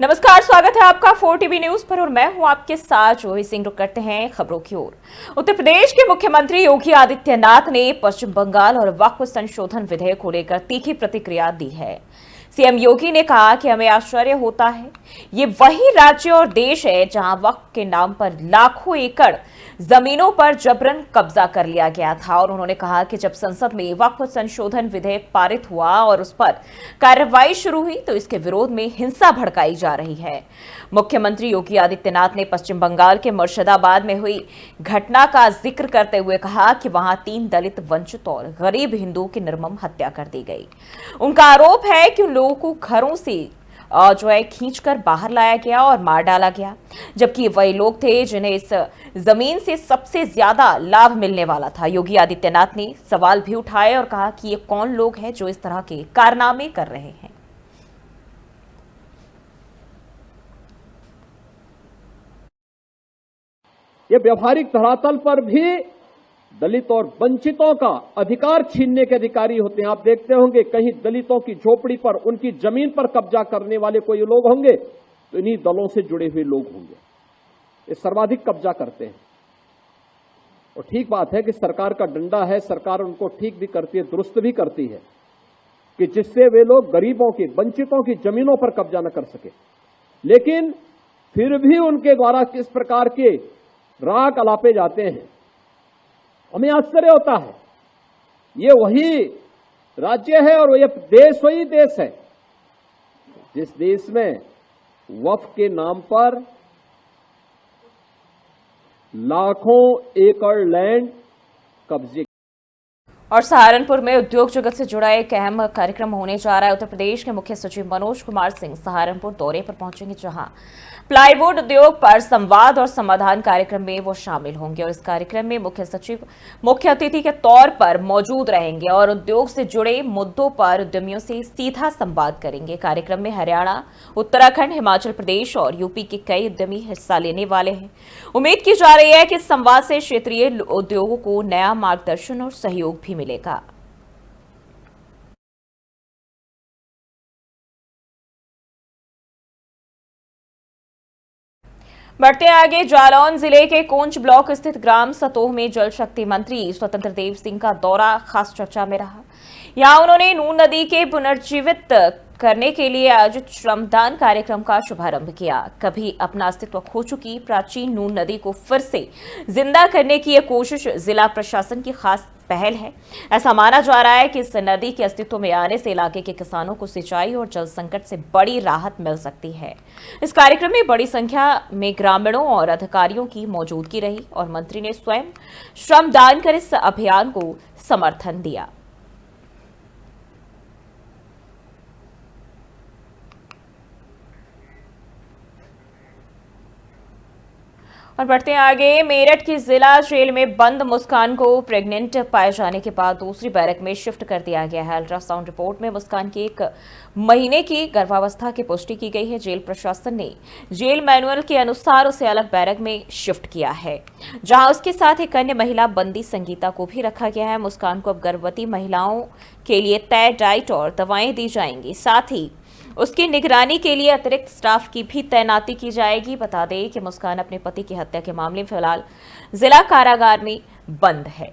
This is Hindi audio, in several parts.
नमस्कार, स्वागत है आपका 4 टीवी न्यूज पर और मैं हूं आपके साथ जोही सिंह। रुक करते हैं खबरों की ओर। उत्तर प्रदेश के मुख्यमंत्री योगी आदित्यनाथ ने पश्चिम बंगाल और वक्फ संशोधन विधेयक को लेकर तीखी प्रतिक्रिया दी है। सीएम योगी ने कहा कि हमें आश्चर्य होता है, ये वही राज्य और देश है जहां वक्फ के नाम पर लाखों एकड़ जमीनों पर जबरन कब्जा कर लिया गया था। और उन्होंने कहा कि जब संसद में वक्फ संशोधन विधेयक पारित हुआ और उस पर कार्रवाई शुरू हुई तो इसके विरोध में हिंसा भड़काई जा रही है। मुख्यमंत्री योगी आदित्यनाथ ने पश्चिम बंगाल के मुर्शिदाबाद में हुई घटना का जिक्र करते हुए कहा कि वहां 3 दलित, वंचित और गरीब हिंदुओं की निर्मम हत्या कर दी गई। उनका आरोप है कि उन लोगों को घरों से खींचकर बाहर लाया गया और मार डाला गया, जबकि वही लोग थे जिन्हें इस जमीन से सबसे ज्यादा लाभ मिलने वाला था। योगी आदित्यनाथ ने सवाल भी उठाए और कहा कि ये कौन लोग हैं जो इस तरह के कारनामे कर रहे हैं। ये व्यवहारिक धरातल पर भी दलित और वंचितों का अधिकार छीनने के अधिकारी होते हैं। आप देखते होंगे कहीं दलितों की झोपड़ी पर, उनकी जमीन पर कब्जा करने वाले कोई लोग होंगे तो इन्हीं दलों से जुड़े हुए लोग होंगे। ये सर्वाधिक कब्जा करते हैं। और ठीक बात है कि सरकार का डंडा है, सरकार उनको ठीक भी करती है, दुरुस्त भी करती है कि जिससे वे लोग गरीबों की, वंचितों की जमीनों पर कब्जा न कर सके। लेकिन फिर भी उनके द्वारा किस प्रकार के राग अलापे जाते हैं, हमें आश्चर्य होता है। ये वही राज्य है और ये देश वही देश है जिस देश में वक्फ के नाम पर लाखों एकड़ लैंड कब्जे। और सहारनपुर में उद्योग जगत से जुड़ा एक अहम कार्यक्रम होने जा रहा है। उत्तर प्रदेश के मुख्य सचिव मनोज कुमार सिंह सहारनपुर दौरे पर पहुंचेंगे, जहां प्लाईवुड उद्योग पर संवाद और समाधान कार्यक्रम में वो शामिल होंगे। और इस कार्यक्रम में मुख्य सचिव मुख्य अतिथि के तौर पर मौजूद रहेंगे और उद्योग से जुड़े मुद्दों पर उद्यमियों से सीधा संवाद करेंगे। कार्यक्रम में हरियाणा, उत्तराखंड, हिमाचल प्रदेश और यूपी के कई उद्यमी हिस्सा लेने वाले हैं। उम्मीद की जा रही है कि इस संवाद से क्षेत्रीय उद्योगों को नया मार्गदर्शन और सहयोग भी मिलेगा। बढ़ते आगे, जालौन जिले के कोंच ब्लॉक स्थित ग्राम सतोह में जल शक्ति मंत्री स्वतंत्र देव सिंह का दौरा खास चर्चा में रहा। यहां उन्होंने नून नदी के पुनर्जीवित करने के लिए आयोजित श्रमदान कार्यक्रम का शुभारंभ किया। कभी अपना अस्तित्व खो चुकी प्राचीन नून नदी को फिर से जिंदा करने की यह कोशिश जिला प्रशासन की खास पहल है। ऐसा माना जा रहा है कि इस नदी के अस्तित्व में आने से इलाके के किसानों को सिंचाई और जल संकट से बड़ी राहत मिल सकती है। इस कार्यक्रम में बड़ी संख्या में ग्रामीणों और अधिकारियों की मौजूदगी रही और मंत्री ने स्वयं श्रमदान कर इस अभियान को समर्थन दिया। और बढ़ते हैं आगे, मेरठ की जिला जेल में बंद मुस्कान को प्रेग्नेंट पाए जाने के बाद दूसरी बैरक में शिफ्ट कर दिया गया है। अल्ट्रासाउंड रिपोर्ट में मुस्कान की 1 महीने की गर्भावस्था की पुष्टि की गई है। जेल प्रशासन ने जेल मैनुअल के अनुसार उसे अलग बैरक में शिफ्ट किया है, जहां उसके साथ एक अन्य महिला बंदी संगीता को भी रखा गया है। मुस्कान को अब गर्भवती महिलाओं के लिए तय डाइट और दवाएं दी जाएंगी, साथ ही उसकी निगरानी के लिए अतिरिक्त स्टाफ की भी तैनाती की जाएगी। बता दें कि मुस्कान अपने पति की हत्या के मामले में फिलहाल जिला कारागार में बंद है।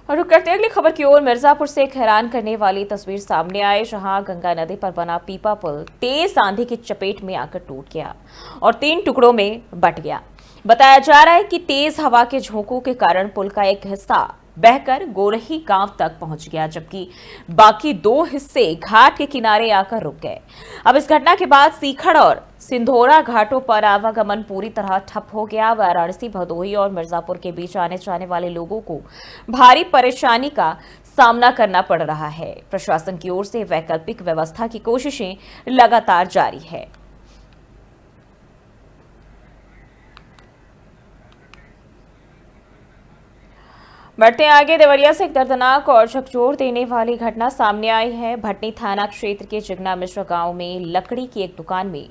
और रुक करते अगली खबर की ओर। मिर्जापुर से एक हैरान करने वाली तस्वीर सामने आई, जहां गंगा नदी पर बना पीपा पुल तेज आंधी की चपेट में आकर टूट गया और 3 टुकड़ों में बंट गया। बताया जा रहा है कि तेज हवा के झोंकों के कारण पुल का एक हिस्सा बहकर गोरही गांव तक पहुंच गया, जबकि बाकी 2 हिस्से घाट के किनारे आकर रुक गए। अब इस घटना के बाद सीखड़ और सिंधोरा घाटों पर आवागमन पूरी तरह ठप हो गया। वाराणसी, भदोही और मिर्जापुर के बीच आने जाने वाले लोगों को भारी परेशानी का सामना करना पड़ रहा है। प्रशासन की ओर से वैकल्पिक व्यवस्था की कोशिशें लगातार जारी है। बढ़ते आगे, देवरिया से एक दर्दनाक और झकझोर देने वाली घटना सामने आई है। भटनी थाना क्षेत्र के जिगना मिश्र गांव में लकड़ी की एक दुकान में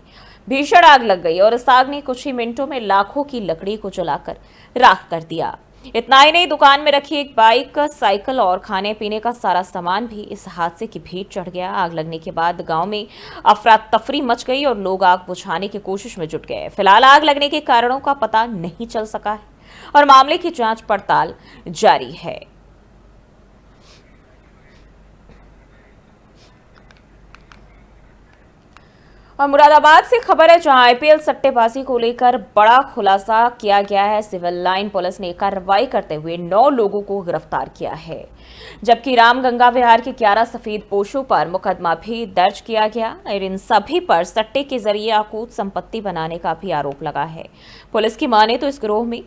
भीषण आग लग गई और इस आग ने कुछ ही मिनटों में लाखों की लकड़ी को जलाकर राख कर दिया। इतना ही नहीं, दुकान में रखी एक बाइक, साइकिल और खाने पीने का सारा सामान भी इस हादसे की भेंट चढ़ गया। आग लगने के बाद गांव में अफरा तफरी मच गई और लोग आग बुझाने की कोशिश में जुट गए। फिलहाल आग लगने के कारणों का पता नहीं चल सका है और मामले की जांच पड़ताल जारी है। और मुरादाबाद से खबर है, जहां आईपीएल सट्टेबाजी को लेकर बड़ा खुलासा किया गया है। सिविल लाइन पुलिस ने कार्रवाई करते हुए 9 लोगों को गिरफ्तार किया है, जबकि रामगंगा विहार के 11 सफेद पोशों पर मुकदमा भी दर्ज किया गया और इन सभी पर सट्टे के जरिए अकूत संपत्ति बनाने का भी आरोप लगा है। पुलिस की माने तो इस गिरोह में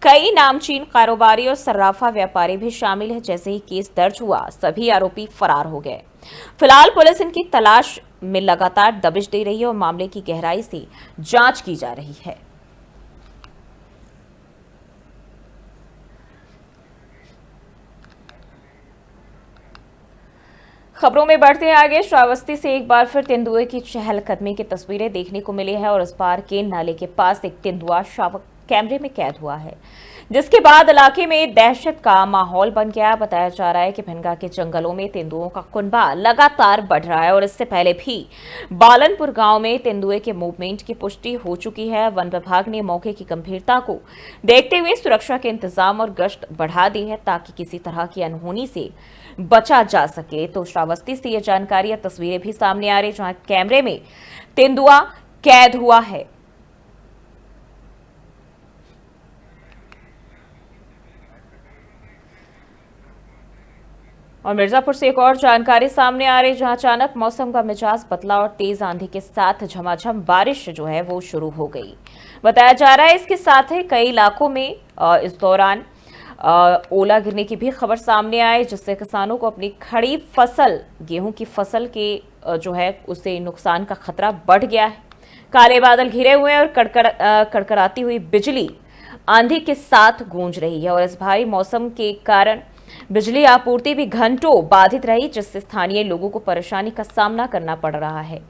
कई नामचीन कारोबारी और सर्राफा व्यापारी भी शामिल है। जैसे ही केस दर्ज हुआ, सभी आरोपी फरार हो गए। फिलहाल पुलिस इनकी तलाश में लगातार दबिश दे रही है और मामले की गहराई से जांच की जा रही है। खबरों में बढ़ते हैं आगे। श्रावस्ती से एक बार फिर तेंदुए की चहलकदमी की तस्वीरें देखने को मिली है और इस बार केन नाले के पास एक तेंदुआ शावक कैमरे में कैद हुआ है, जिसके बाद इलाके में दहशत का माहौल बन गया। बताया जा रहा है कि भिनगा के जंगलों में तेंदुओं का कुनबा लगातार बढ़ रहा है और इससे पहले भी बालनपुर गांव में तेंदुए के मूवमेंट की पुष्टि हो चुकी है। वन विभाग ने मौके की गंभीरता को देखते हुए सुरक्षा के इंतजाम और गश्त बढ़ा दी है, ताकि किसी तरह की अनहोनी से बचा जा सके। तो श्रावस्ती से ये जानकारी या तस्वीरें भी सामने आ रही, जहां कैमरे में तेंदुआ कैद हुआ है। और मिर्जापुर से एक और जानकारी सामने आ रही, जहां अचानक मौसम का मिजाज बदला और तेज आंधी के साथ झमाझम बारिश जो है वो शुरू हो गई। बताया जा रहा है इसके साथ ही कई इलाकों में इस दौरान ओला गिरने की भी खबर सामने आई, जिससे किसानों को अपनी खड़ी फसल, गेहूं की फसल के जो है उससे नुकसान का खतरा बढ़ गया है। काले बादल घिरे हुए हैं और कड़कड़ाती हुई बिजली आंधी के साथ गूंज रही है और इस भारी मौसम के कारण बिजली आपूर्ति भी घंटों बाधित रही, जिससे स्थानीय लोगों को परेशानी का सामना करना पड़ रहा है।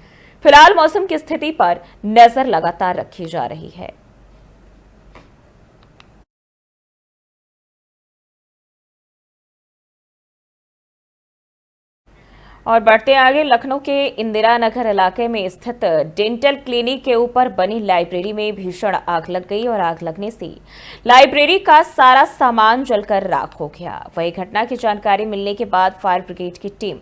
फिलहाल मौसम की स्थिति पर नजर लगातार रखी जा रही है। और बढ़ते आगे, लखनऊ के इंदिरा नगर इलाके में स्थित डेंटल क्लिनिक के ऊपर बनी लाइब्रेरी में भीषण आग लग गई और आग लगने से लाइब्रेरी का सारा सामान जलकर राख हो गया। वही घटना की जानकारी मिलने के बाद फायर ब्रिगेड की टीम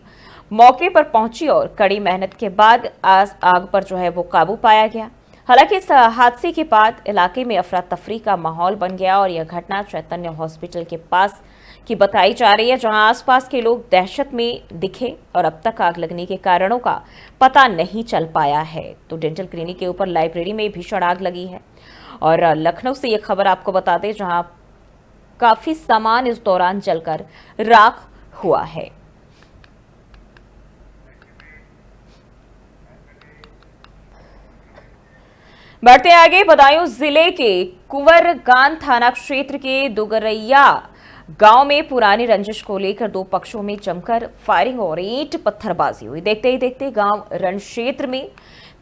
मौके पर पहुंची और कड़ी मेहनत के बाद आग पर जो है वो काबू पाया गया। हालांकि इस हादसे के बाद इलाके में अफरा तफरी का माहौल बन गया और यह घटना चैतन्य हॉस्पिटल के पास की बताई जा रही है, जहां आसपास के लोग दहशत में दिखे और अब तक आग लगने के कारणों का पता नहीं चल पाया है। तो डेंटल क्लिनिक के ऊपर लाइब्रेरी में भीषण आग लगी है और लखनऊ से ये खबर आपको बता दें, जहां काफी सामान इस दौरान जलकर राख हुआ है। बढ़ते आगे, बदायूं जिले के कुंवरगान थाना क्षेत्र के दुगरैया गांव में पुरानी रंजिश को लेकर दो पक्षों में जमकर फायरिंग और ईंट पत्थरबाजी हुई। देखते ही देखते गांव रण क्षेत्र में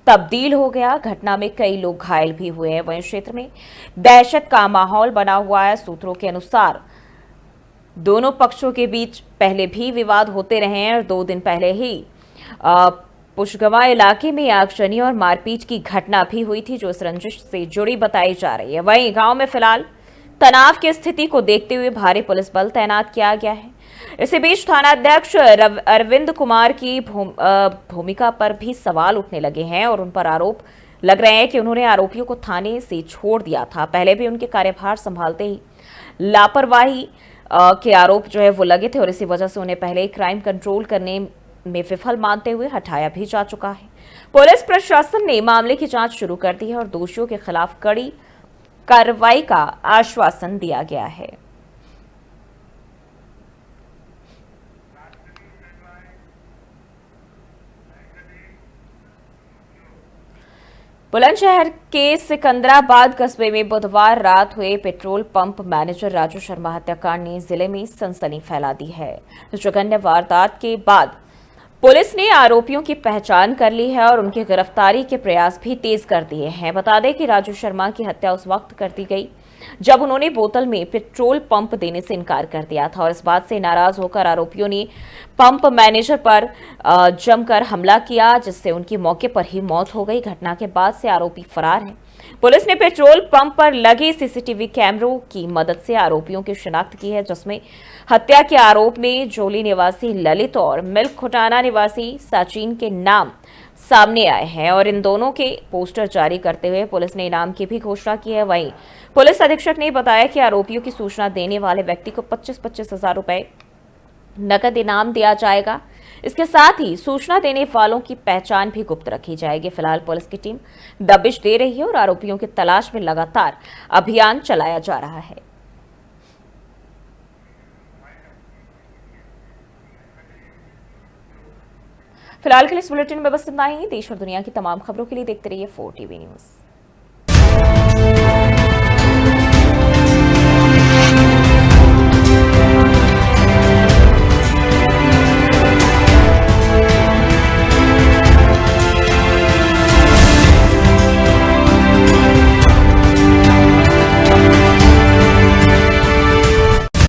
तब्दील हो गया। घटना में कई लोग घायल भी हुए हैं। वहीं क्षेत्र में दहशत का माहौल बना हुआ है। सूत्रों के अनुसार दोनों पक्षों के बीच पहले भी विवाद होते रहे हैं और 2 दिन पहले ही पुशगवा इलाके में आगजनी और मारपीट की घटना भी हुई थी, जो इस रंजिश से जुड़ी बताई जा रही है। वहीं गांव में फिलहाल तनाव की स्थिति को देखते हुए भारी पुलिस बल तैनात किया गया है। इसी बीच थानाध्यक्ष अरविंद कुमार की भूमिका पर भी सवाल उठने लगे हैं और उन पर आरोप लग रहे हैं कि उन्होंने आरोपियों को थाने से छोड़ दिया था। पहले भी उनके कार्यभार संभालते ही लापरवाही के आरोप जो है वो लगे थे और इसी वजह से उन्हें पहले क्राइम कंट्रोल करने में विफल मानते हुए हटाया भी जा चुका है। पुलिस प्रशासन ने मामले की जांच शुरू कर दी है और दोषियों के खिलाफ कड़ी कार्रवाई का आश्वासन दिया गया है। बुलंदशहर के सिकंदराबाद कस्बे में बुधवार रात हुए petrol pump manager Raju Sharma हत्याकांड ने जिले में सनसनी फैला दी है। जघन्य वारदात के बाद पुलिस ने आरोपियों की पहचान कर ली है और उनकी गिरफ्तारी के प्रयास भी तेज कर दिए हैं। बता दें कि राजू शर्मा की हत्या उस वक्त कर दी गई जब उन्होंने बोतल में पेट्रोल पंप देने से इनकार कर दिया था और इस बात से नाराज होकर आरोपियों ने पंप मैनेजर पर जमकर हमला किया, जिससे उनकी मौके पर ही मौत हो गई। घटना के बाद से आरोपी फरार हैं। पुलिस ने पेट्रोल पंप पर लगे सीसीटीवी कैमरों की मदद से आरोपियों की शिनाख्त की है, जिसमें हत्या के आरोप में जोली निवासी ललित और मिल्क खुटाना निवासी सचिन के नाम सामने आए हैं और इन दोनों के पोस्टर जारी करते हुए पुलिस ने इनाम की भी घोषणा की है। वहीं पुलिस अधीक्षक ने बताया कि आरोपियों की सूचना देने वाले व्यक्ति को 25-25 हजार रुपए नकद इनाम दिया जाएगा। इसके साथ ही सूचना देने वालों की पहचान भी गुप्त रखी जाएगी। फिलहाल पुलिस की टीम दबिश दे रही है और आरोपियों की तलाश में लगातार अभियान चलाया जा रहा है। फिलहाल के लिए इस बुलेटिन में बस इतना ही। देश और दुनिया की तमाम खबरों के लिए देखते रहिए 4 टीवी न्यूज।